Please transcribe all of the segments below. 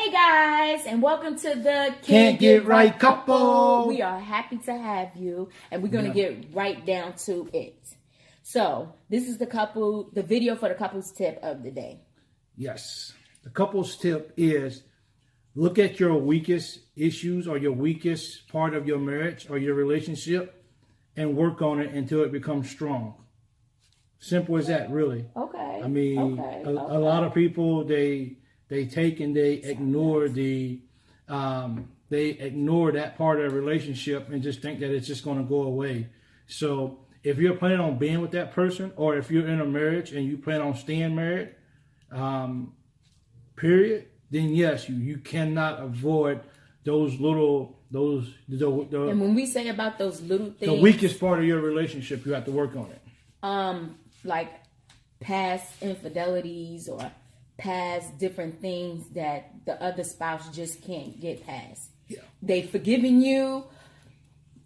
Hey guys, and welcome to the Can't Get Right Couple. We are happy to have you, and we're going to get right down to it. So, this is the video for the couple's tip of the day. Yes. The couple's tip is look at your weakest issues or your weakest part of your marriage or your relationship and work on it until it becomes strong. Simple as that, really. Okay. I mean, a lot of people, they take and they ignore they ignore that part of the relationship and just think that it's just going to go away. So if you're planning on being with that person, or if you're in a marriage and you plan on staying married, period, then yes, you cannot avoid those and when we say about those little things, the weakest part of your relationship, you have to work on it. Like past infidelities or past different things that the other spouse just can't get past. Yeah. They've forgiven you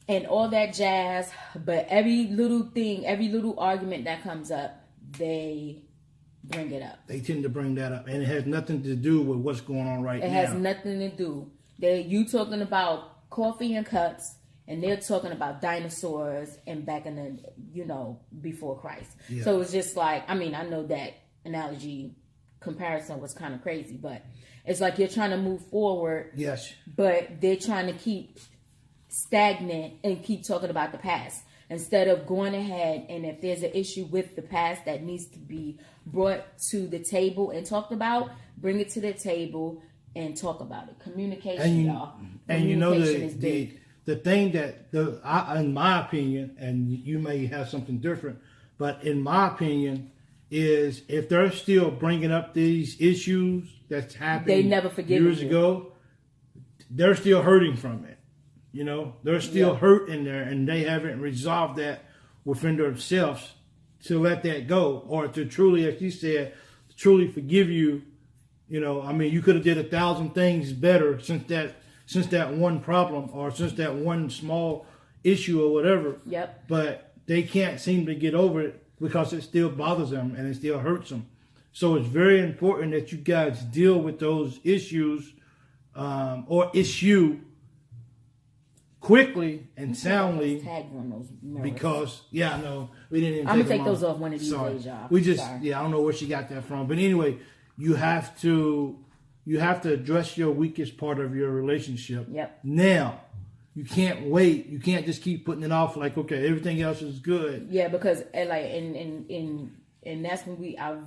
and all that jazz, but every little thing, every little argument that comes up, they bring it up. They tend to bring that up, and it has nothing to do with what's going on right now. It has nothing to do. You talking about coffee and cups, and they're talking about dinosaurs and back in the, before Christ. Yeah. So it's just like, I mean, I know that analogy comparison was kind of crazy, but it's like you're trying to move forward. Yes. But they're trying to keep stagnant and keep talking about the past instead of going ahead, and if there's an issue with the past that needs to be brought to the table and talked about, bring it to the table and talk about it. Communication, y'all. And is big. The thing that, in my opinion, and you may have something different, but in my opinion, is if they're still bringing up these issues that's happened they never forgiven years ago, they're still hurting from it. They're still hurt in there, and they haven't resolved that within themselves to let that go, or to truly, as you said, truly forgive you. I mean, you could have did 1,000 things better since that one problem, or since that one small issue or whatever. Yep. But they can't seem to get over it because it still bothers them and it still hurts them. So it's very important that you guys deal with those issues or issue quickly and soundly. Because, I know we didn't even I'm going to take those off one of these days, y'all. I don't know where she got that from. But anyway, you have to address your weakest part of your relationship. Yep. Now, you can't wait. You can't just keep putting it off like, okay, everything else is good. Yeah, because and that's when our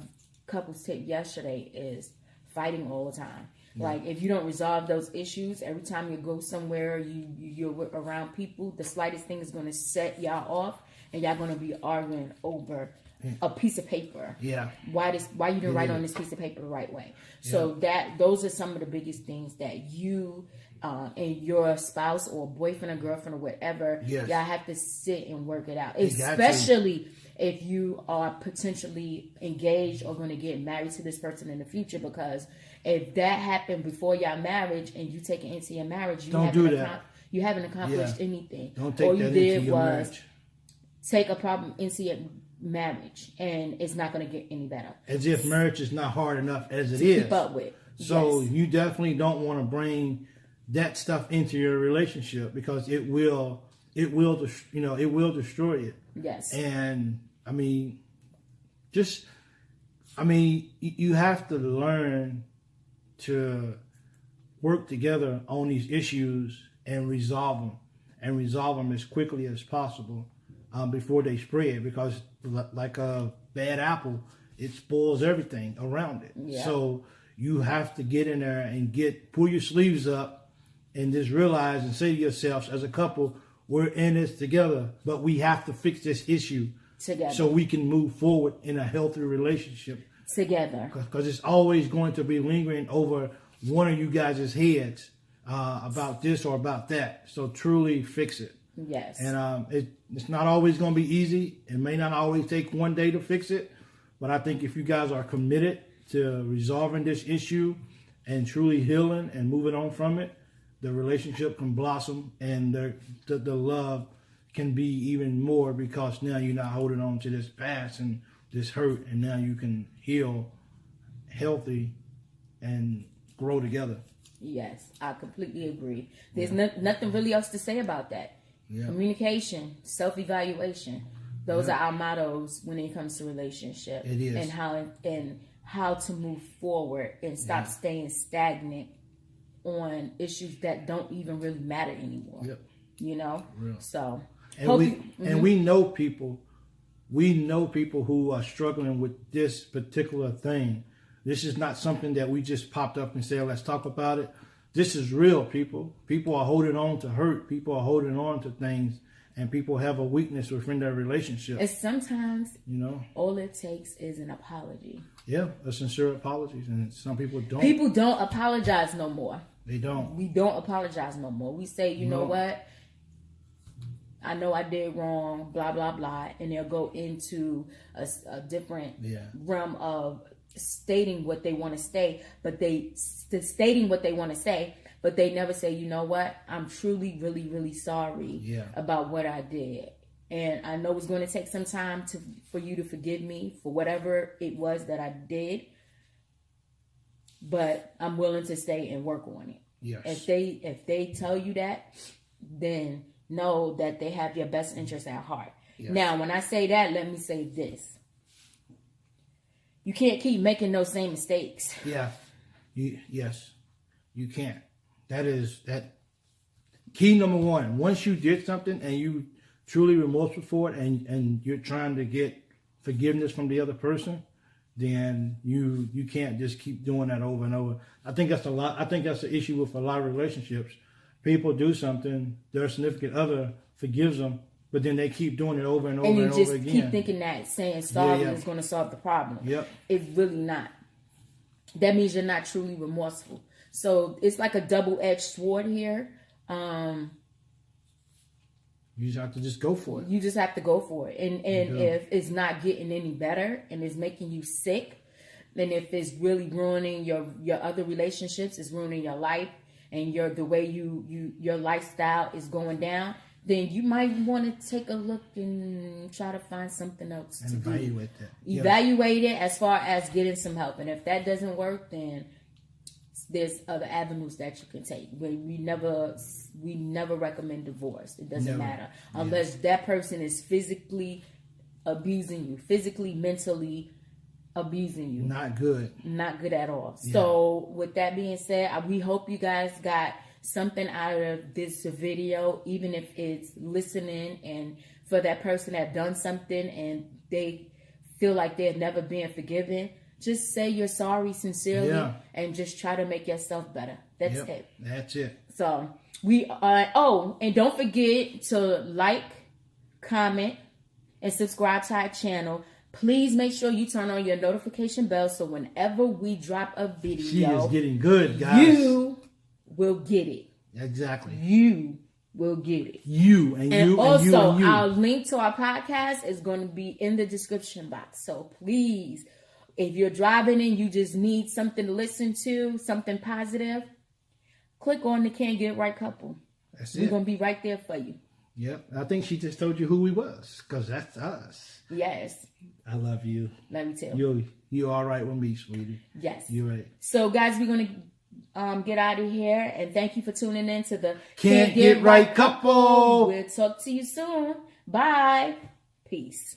couples tip yesterday is fighting all the time. Yeah. Like if you don't resolve those issues, every time you go somewhere, you're around people, the slightest thing is going to set y'all off, and y'all going to be arguing over a piece of paper. Yeah. Why you didn't write on this piece of paper the right way? So those are some of the biggest things that you and your spouse or boyfriend or girlfriend or whatever, y'all have to sit and work it out. Especially if you are potentially engaged or going to get married to this person in the future, because if that happened before y'all marriage and you take it into your marriage, you haven't accomplished anything. Don't take that into your marriage. Take a problem into your marriage, and it's not going to get any better. As if marriage is not hard enough as it is. Keep up with. So you definitely don't want to bring that stuff into your relationship, because it will destroy it. Yes. And I mean, you have to learn to work together on these issues and resolve them as quickly as possible before they spread, because like a bad apple, it spoils everything around it. Yeah. So you have to get in there and pull your sleeves up and just realize and say to yourselves as a couple, we're in this together, but we have to fix this issue together so we can move forward in a healthy relationship together. Because it's always going to be lingering over one of you guys' heads about this or about that. So truly fix it. Yes. And it's not always going to be easy. It may not always take one day to fix it. But I think if you guys are committed to resolving this issue and truly healing and moving on from it, the relationship can blossom, and the love can be even more, because now you're not holding on to this past and this hurt, and now you can heal healthy and grow together. Yes, I completely agree. There's nothing really else to say about that. Yeah. Communication, self-evaluation. Those are our mottos when it comes to relationship. It is. And how to move forward and stop staying stagnant on issues that don't even really matter anymore. Yep. You know? Real. So and we know people who are struggling with this particular thing. This is not something that we just popped up and said, let's talk about it. This is real, people. People are holding on to hurt. People are holding on to things, and people have a weakness within their relationship. And sometimes, you know, all it takes is an apology. Yeah, a sincere apology. And some people don't. People don't apologize no more. They don't. We don't apologize no more. We say, you know what? I know I did wrong, blah, blah, blah. And they'll go into a different realm of stating what they want to say, but stating what they want to say, but they never say, you know what, I'm truly, really, really sorry about what I did. And I know it's going to take some time for you to forgive me for whatever it was that I did, but I'm willing to stay and work on it. Yes. If they tell you that, then know that they have your best interest at heart. Yes. Now, when I say that, let me say this. You can't keep making those same mistakes. Yeah. Yes. You can't. That is key number one. Once you did something and you truly remorseful for it and you're trying to get forgiveness from the other person, then you can't just keep doing that over and over. I think that's the issue with a lot of relationships. People do something, their significant other forgives them, but then they keep doing it over and over and over again. And you just keep thinking that saying sorry is going to solve the problem. Yep. It's really not. That means you're not truly remorseful. So it's like a double-edged sword here. You just have to just go for it. You just have to go for it. And if it's not getting any better and it's making you sick, and if it's really ruining your other relationships, it's ruining your life, and the way your lifestyle is going down, then you might want to take a look and try to find something else to evaluate do. That. Evaluate it as far as getting some help. And if that doesn't work, then there's other avenues that you can take. We never recommend divorce. It doesn't matter. Unless that person is physically abusing you, physically, mentally abusing you. Not good. Not good at all. Yeah. So with that being said, we hope you guys got something out of this video, even if it's listening, and for that person that done something and they feel like they've never been forgiven, just say you're sorry sincerely and just try to make yourself better. That's it. That's it. So we are, and don't forget to like, comment, and subscribe to our channel. Please make sure you turn on your notification bell so whenever we drop a video, she is getting good, guys. You will get it. Exactly. You will get it. And also, our link to our podcast is going to be in the description box. So please, if you're driving and you just need something to listen to, something positive, click on the Can't Get It Right couple. That's We're going to be right there for you. Yep. I think she just told you who we was, because that's us. Yes. I love you. Love you too. You all right with me, sweetie. Yes. You're right. So, guys, we're going to get out of here. And thank you for tuning in to the Can't Get Right couple. We'll talk to you soon. Bye. Peace.